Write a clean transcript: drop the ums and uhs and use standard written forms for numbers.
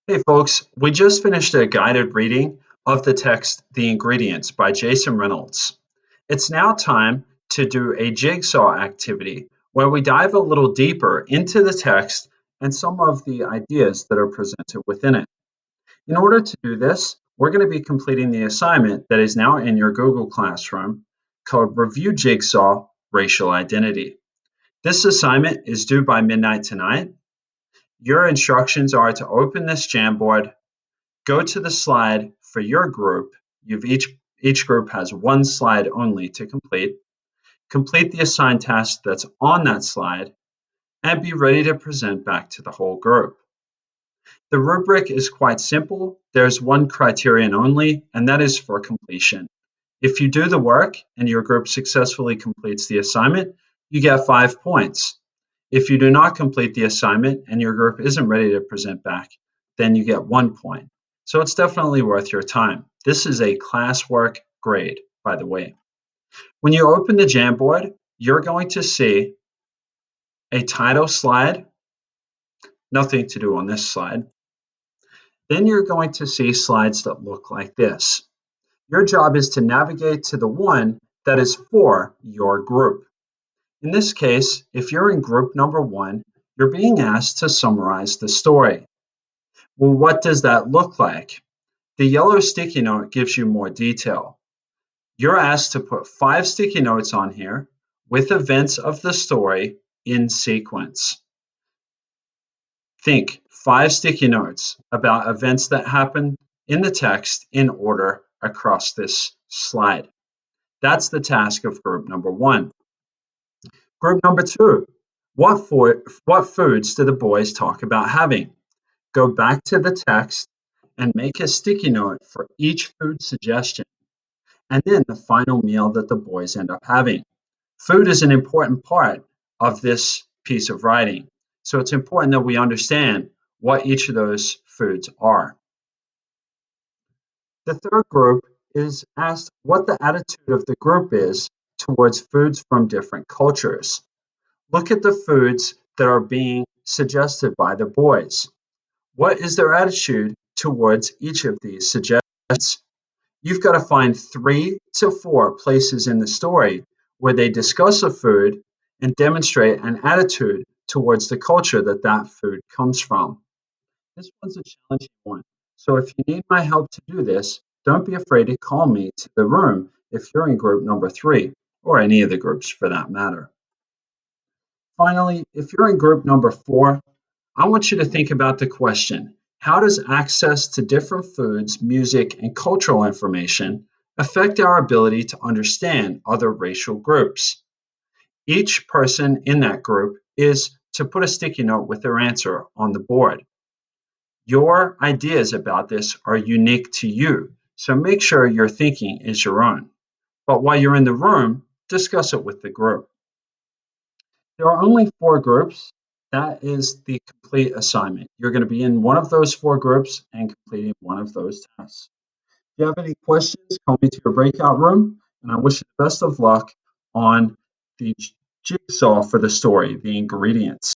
Hey folks, we just finished a guided reading of the text The Ingredients by Jason Reynolds. It's now time to do a jigsaw activity where we dive a little deeper into the text and some of the ideas that are presented within it. In order to do this, we're going to be completing the assignment that is now in your Google Classroom called Review Jigsaw Racial Identity. This assignment is due by midnight tonight. Your instructions are to open this Jamboard, go to the slide for your group. Each group has one slide only to complete. Complete the assigned task that's on that slide and be ready to present back to the whole group. The rubric is quite simple. There's one criterion only, and that is for completion. If you do the work and your group successfully completes the assignment, you get 5 points. If you do not complete the assignment and your group isn't ready to present back, then you get 1 point. So it's definitely worth your time. This is a classwork grade, by the way. When you open the Jamboard, you're going to see a title slide, nothing to do on this slide. Then you're going to see slides that look like this. Your job is to navigate to the one that is for your group. In this case, if you're in group number 1, you're being asked to summarize the story. Well, what does that look like? The yellow sticky note gives you more detail. You're asked to put 5 sticky notes on here with events of the story in sequence. Think 5 sticky notes about events that happen in the text in order across this slide. That's the task of group number 1. Group number 2, what foods do the boys talk about having? Go back to the text and make a sticky note for each food suggestion, and then the final meal that the boys end up having. Food is an important part of this piece of writing, so it's important that we understand what each of those foods are. The third group is asked what the attitude of the group is towards foods from different cultures. Look at the foods that are being suggested by the boys. What is their attitude towards each of these suggestions? You've got to find 3 to 4 places in the story where they discuss a food and demonstrate an attitude towards the culture that that food comes from. This one's a challenging one. So if you need my help to do this, don't be afraid to call me to the room if you're in group number 3, or any of the groups for that matter. Finally, if you're in group number 4, I want you to think about the question, how does access to different foods, music, and cultural information affect our ability to understand other racial groups? Each person in that group is to put a sticky note with their answer on the board. Your ideas about this are unique to you, so make sure your thinking is your own. But while you're in the room, discuss it with the group. There are only 4 groups. That is the complete assignment. You're going to be in one of those 4 groups and completing one of those tasks. If you have any questions, call me to your breakout room, and I wish you the best of luck on the jigsaw for the story, The Ingredients.